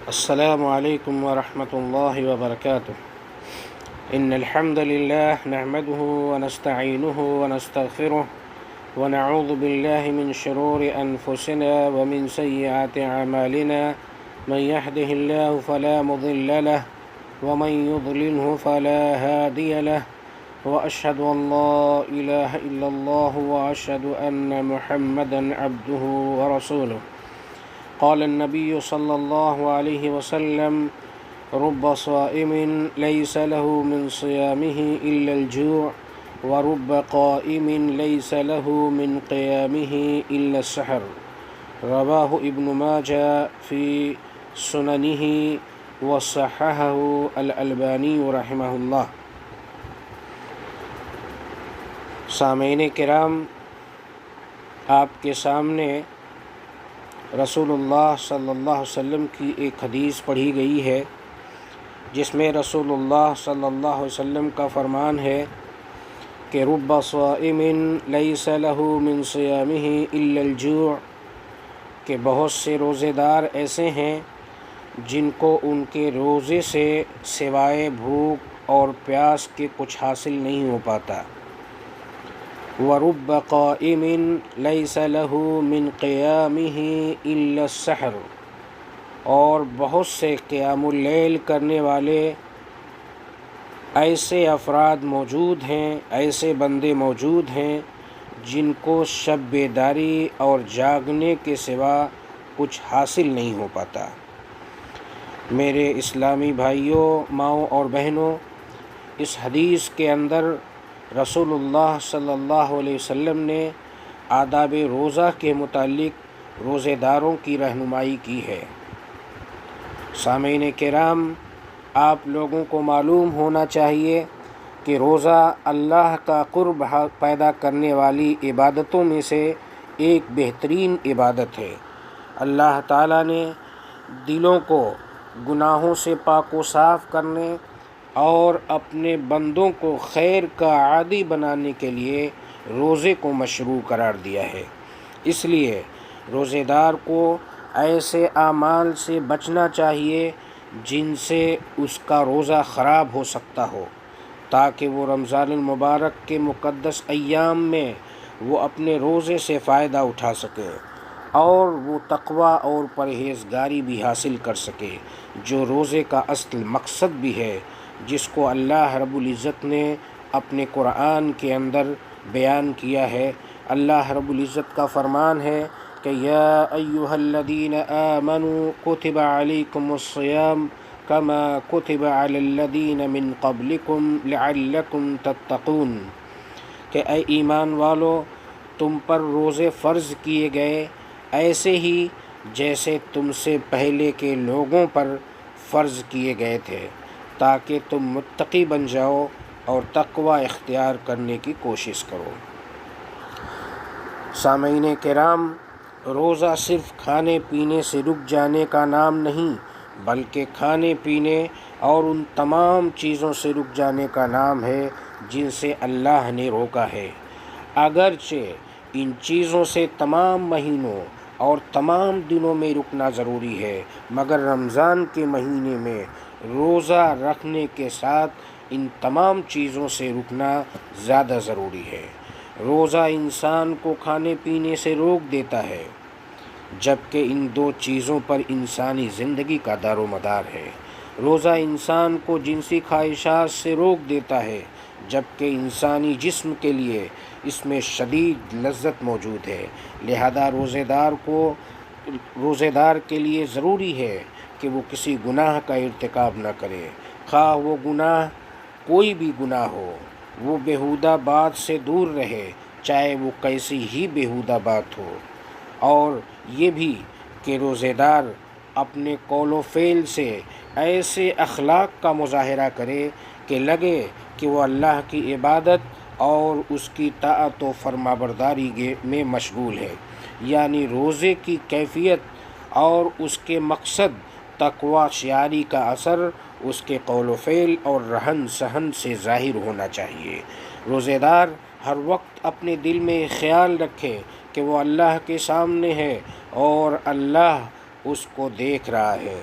السلام عليكم ورحمة الله وبركاته. إن الحمد لله نحمده ونستعينه ونستغفره ونعوذ بالله من شرور أنفسنا ومن سيئات أعمالنا. من يهده الله فلا مضل له ومن يضلله فلا هادي له، وأشهد أن لا إله إلا الله وأشهد أن محمدا عبده ورسوله. قال النبي صلى الله عليه وسلم: رب صائم ليس له من صيامه إلا الجوع، ورب قائم ليس له من قيامه إلا السحر. رواه ابن ماجہ في سننه وصححه الألبانی رحمہ اللہ. سامعین کرام، آپ کے سامنے رسول اللہ صلی اللہ علیہ وسلم کی ایک حدیث پڑھی گئی ہے، جس میں رسول اللہ صلی اللہ علیہ وسلم کا فرمان ہے کہ رب صائم لیس لہ من صیامہ الا الجوع، کہ بہت سے روزے دار ایسے ہیں جن کو ان کے روزے سے سوائے بھوک اور پیاس کے کچھ حاصل نہیں ہو پاتا. وَرُبَّ قَائِمٍ لَيْسَ لَهُ مِنْ قِيَامِهِ إِلَّا السَّحْرُ، اور بہت سے قیام اللیل کرنے والے ایسے افراد موجود ہیں، ایسے بندے موجود ہیں جن کو شب بیداری اور جاگنے کے سوا کچھ حاصل نہیں ہو پاتا. میرے اسلامی بھائیوں، ماؤں اور بہنوں، اس حدیث کے اندر رسول اللہ صلی اللہ علیہ وسلم نے آداب روزہ کے متعلق روزے داروں کی رہنمائی کی ہے. سامعین کرام، آپ لوگوں کو معلوم ہونا چاہیے کہ روزہ اللہ کا قرب پیدا کرنے والی عبادتوں میں سے ایک بہترین عبادت ہے. اللہ تعالیٰ نے دلوں کو گناہوں سے پاک و صاف کرنے اور اپنے بندوں کو خیر کا عادی بنانے کے لیے روزے کو مشروع قرار دیا ہے. اس لیے روزے دار کو ایسے اعمال سے بچنا چاہیے جن سے اس کا روزہ خراب ہو سکتا ہو، تاکہ وہ رمضان المبارک کے مقدس ایام میں وہ اپنے روزے سے فائدہ اٹھا سکے اور وہ تقوی اور پرہیزگاری بھی حاصل کر سکے، جو روزے کا اصل مقصد بھی ہے، جس کو اللہ رب العزت نے اپنے قرآن کے اندر بیان کیا ہے. اللہ رب العزت کا فرمان ہے کہ یا ایھا الذین آمنوا کتب علیکم الصیام کما کتب علی الذین من قبلکم لعلکم تتقون، کہ اے ایمان والو، تم پر روزے فرض کیے گئے ایسے ہی جیسے تم سے پہلے کے لوگوں پر فرض کیے گئے تھے، تاکہ تم متقی بن جاؤ اور تقوی اختیار کرنے کی کوشش کرو. سامعین کرام، روزہ صرف کھانے پینے سے رک جانے کا نام نہیں، بلکہ کھانے پینے اور ان تمام چیزوں سے رک جانے کا نام ہے جن سے اللہ نے روکا ہے. اگرچہ ان چیزوں سے تمام مہینوں اور تمام دنوں میں رکنا ضروری ہے، مگر رمضان کے مہینے میں روزہ رکھنے کے ساتھ ان تمام چیزوں سے رکنا زیادہ ضروری ہے. روزہ انسان کو کھانے پینے سے روک دیتا ہے، جبکہ ان دو چیزوں پر انسانی زندگی کا دار و مدار ہے. روزہ انسان کو جنسی خواہشات سے روک دیتا ہے، جبکہ انسانی جسم کے لیے اس میں شدید لذت موجود ہے. لہذا روزے دار کے لیے ضروری ہے کہ وہ کسی گناہ کا ارتکاب نہ کرے، خواہ وہ گناہ کوئی بھی گناہ ہو. وہ بیہودہ بات سے دور رہے، چاہے وہ کیسی ہی بیہودہ بات ہو. اور یہ بھی کہ روزے دار اپنے قول و فعل سے ایسے اخلاق کا مظاہرہ کرے کہ لگے کہ وہ اللہ کی عبادت اور اس کی طاعت و فرمانبرداری میں مشغول ہے. یعنی روزے کی کیفیت اور اس کے مقصد تقوی شعاری کا اثر اس کے قول و فعل اور رہن سہن سے ظاہر ہونا چاہیے. روزے دار ہر وقت اپنے دل میں خیال رکھے کہ وہ اللہ کے سامنے ہے اور اللہ اس کو دیکھ رہا ہے.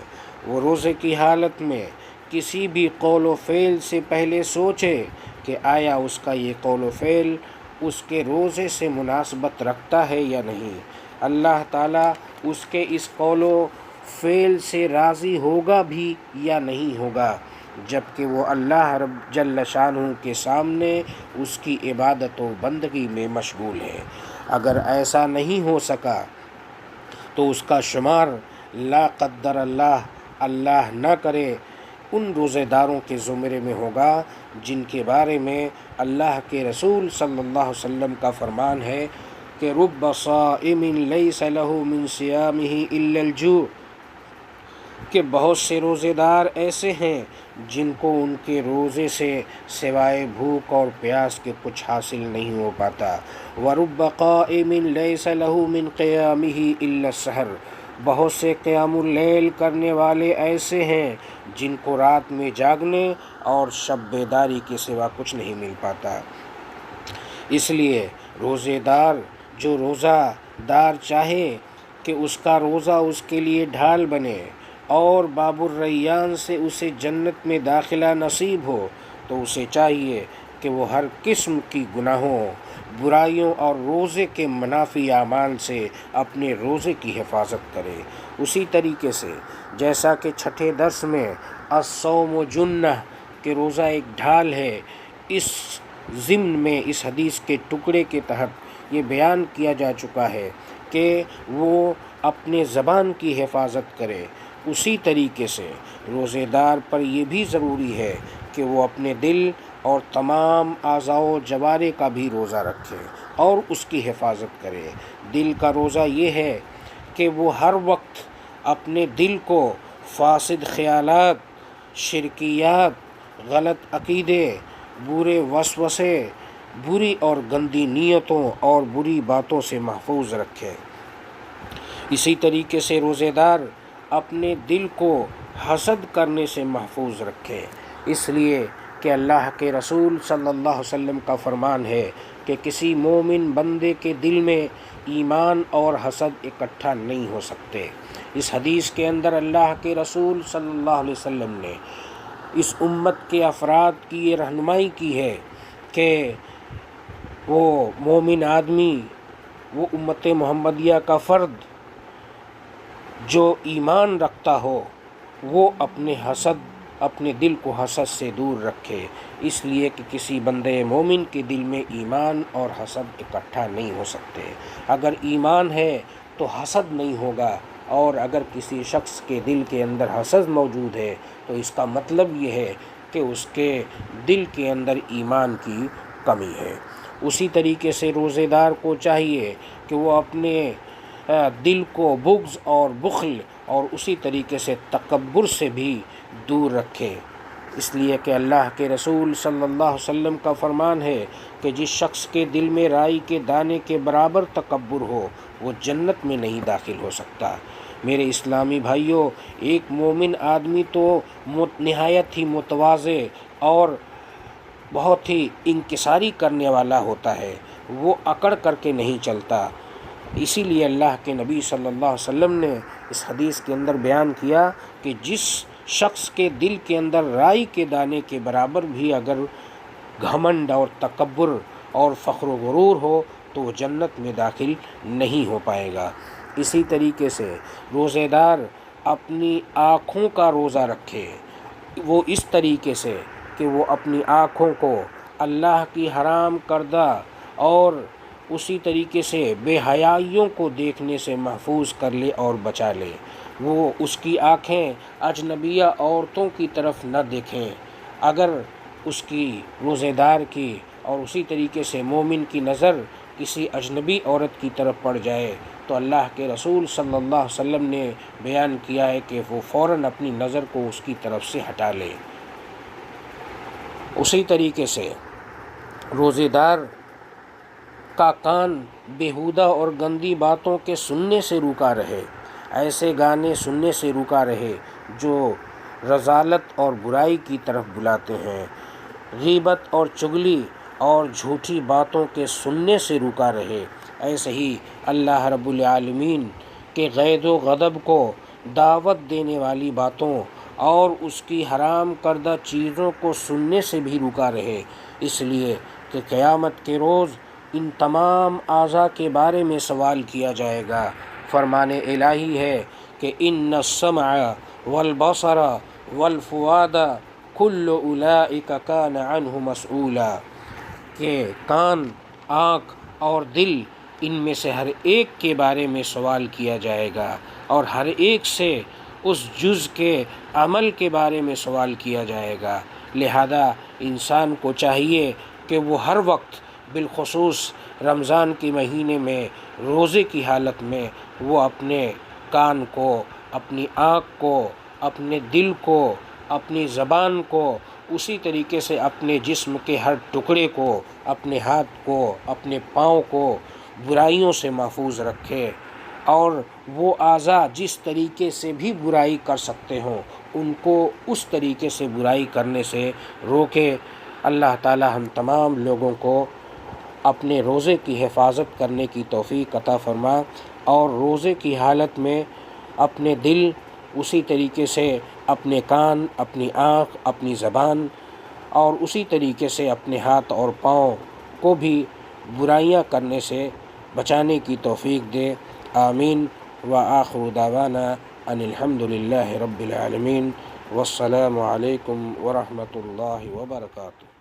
وہ روزے کی حالت میں کسی بھی قول و فعل سے پہلے سوچے کہ آیا اس کا یہ قول و فعل اس کے روزے سے مناسبت رکھتا ہے یا نہیں، اللہ تعالیٰ اس کے اس قول و فعل سے راضی ہوگا بھی یا نہیں ہوگا، جبکہ وہ اللہ رب جل شانہ کے سامنے اس کی عبادت و بندگی میں مشغول ہے۔ اگر ایسا نہیں ہو سکا تو اس کا شمار لا قدر اللہ نہ کرے ان روزے داروں کے زمرے میں ہوگا جن کے بارے میں اللہ کے رسول صلی اللہ علیہ وسلم کا فرمان ہے کہ رب صائم لیس لہ من صیامہ الا الجوع، کہ بہت سے روزے دار ایسے ہیں جن کو ان کے روزے سے سوائے بھوک اور پیاس کے کچھ حاصل نہیں ہو پاتا۔ وَرُبَّ قَائِمٍ لَيْسَ لَهُ مِنْ قِيَامِهِ إِلَّا السَّحْرُ، بہت سے قیام اللیل کرنے والے ایسے ہیں جن کو رات میں جاگنے اور شب بیداری کے سوا کچھ نہیں مل پاتا۔ اس لیے روزے دار جو روزہ دار چاہے کہ اس کا روزہ اس کے لیے ڈھال بنے اور باب الریان سے اسے جنت میں داخلہ نصیب ہو، تو اسے چاہیے کہ وہ ہر قسم کی گناہوں، برائیوں اور روزے کے منافی اعمال سے اپنے روزے کی حفاظت کرے۔ اسی طریقے سے جیسا کہ چھٹے درس میں الصوم جنہ کہ روزہ ایک ڈھال ہے، اس ضمن میں اس حدیث کے ٹکڑے کے تحت یہ بیان کیا جا چکا ہے کہ وہ اپنے زبان کی حفاظت کرے، اسی طریقے سے روزے دار پر یہ بھی ضروری ہے کہ وہ اپنے دل اور تمام اعضاء و جوارح کا بھی روزہ رکھے اور اس کی حفاظت کرے۔ دل کا روزہ یہ ہے کہ وہ ہر وقت اپنے دل کو فاسد خیالات، شرکیات، غلط عقیدے، برے وسوسے، بری اور گندی نیتوں اور بری باتوں سے محفوظ رکھے۔ اسی طریقے سے روزے دار اپنے دل کو حسد کرنے سے محفوظ رکھے، اس لیے کہ اللہ کے رسول صلی اللہ علیہ وسلم کا فرمان ہے کہ کسی مومن بندے کے دل میں ایمان اور حسد اکٹھا نہیں ہو سکتے۔ اس حدیث کے اندر اللہ کے رسول صلی اللہ علیہ وسلم نے اس امت کے افراد کی یہ رہنمائی کی ہے کہ وہ مومن آدمی، وہ امت محمدیہ کا فرد جو ایمان رکھتا ہو، وہ اپنے دل کو حسد سے دور رکھے، اس لیے کہ کسی بندے مومن کے دل میں ایمان اور حسد اکٹھا نہیں ہو سکتے۔ اگر ایمان ہے تو حسد نہیں ہوگا، اور اگر کسی شخص کے دل کے اندر حسد موجود ہے تو اس کا مطلب یہ ہے کہ اس کے دل کے اندر ایمان کی کمی ہے۔ اسی طریقے سے روزے دار کو چاہیے کہ وہ اپنے دل کو بغض اور بخل اور اسی طریقے سے تکبر سے بھی دور رکھے، اس لیے کہ اللہ کے رسول صلی اللہ علیہ وسلم کا فرمان ہے کہ جس شخص کے دل میں رائی کے دانے کے برابر تکبر ہو وہ جنت میں نہیں داخل ہو سکتا۔ میرے اسلامی بھائیوں، ایک مومن آدمی تو نہایت ہی متواضع اور بہت ہی انکساری کرنے والا ہوتا ہے، وہ اکڑ کر کے نہیں چلتا۔ اسی لیے اللہ کے نبی صلی اللہ علیہ وسلم نے اس حدیث کے اندر بیان کیا کہ جس شخص کے دل کے اندر رائی کے دانے کے برابر بھی اگر گھمنڈ اور تکبر اور فخر و غرور ہو تو وہ جنت میں داخل نہیں ہو پائے گا۔ اسی طریقے سے روزے دار اپنی آنکھوں کا روزہ رکھے، وہ اس طریقے سے کہ وہ اپنی آنکھوں کو اللہ کی حرام کردہ اور اسی طریقے سے بے حیائیوں کو دیکھنے سے محفوظ کر لے اور بچا لے۔ وہ اس کی آنکھیں اجنبیہ عورتوں کی طرف نہ دیکھیں۔ اگر اس کی روزے دار کی اور اسی طریقے سے مومن کی نظر کسی اجنبی عورت کی طرف پڑ جائے تو اللہ کے رسول صلی اللہ علیہ وسلم نے بیان کیا ہے کہ وہ فوراً اپنی نظر کو اس کی طرف سے ہٹا لے۔ اسی طریقے سے روزے دار کا کان بیہودہ اور گندی باتوں کے سننے سے روکا رہے، ایسے گانے سننے سے روکا رہے جو رذالت اور برائی کی طرف بلاتے ہیں، غیبت اور چغلی اور جھوٹی باتوں کے سننے سے روکا رہے۔ ایسے ہی اللہ رب العالمین کے غیظ و غضب کو دعوت دینے والی باتوں اور اس کی حرام کردہ چیزوں کو سننے سے بھی رکا رہے، اس لیے کہ قیامت کے روز ان تمام اعضاء کے بارے میں سوال کیا جائے گا۔ فرمان الہی ہے کہ ان السمع والبصر والفؤاد کل اولئک کان عنہ مسئولا، کہ کان، آنکھ اور دل، ان میں سے ہر ایک کے بارے میں سوال کیا جائے گا، اور ہر ایک سے اس جز کے عمل کے بارے میں سوال کیا جائے گا۔ لہذا انسان کو چاہیے کہ وہ ہر وقت، بالخصوص رمضان کے مہینے میں روزے کی حالت میں، وہ اپنے کان کو، اپنی آنکھ کو، اپنے دل کو، اپنی زبان کو، اسی طریقے سے اپنے جسم کے ہر ٹکڑے کو، اپنے ہاتھ کو، اپنے پاؤں کو برائیوں سے محفوظ رکھے، اور وہ اعضاء جس طریقے سے بھی برائی کر سکتے ہوں ان کو اس طریقے سے برائی کرنے سے روکے۔ اللہ تعالی ہم تمام لوگوں کو اپنے روزے کی حفاظت کرنے کی توفیق عطا فرما، اور روزے کی حالت میں اپنے دل، اسی طریقے سے اپنے کان، اپنی آنکھ، اپنی زبان، اور اسی طریقے سے اپنے ہاتھ اور پاؤں کو بھی برائیاں کرنے سے بچانے کی توفیق دے۔ آمین۔ وآخر دعوانا ان الحمد للہ رب العالمین، والسلام علیکم ورحمۃ اللہ وبرکاتہ۔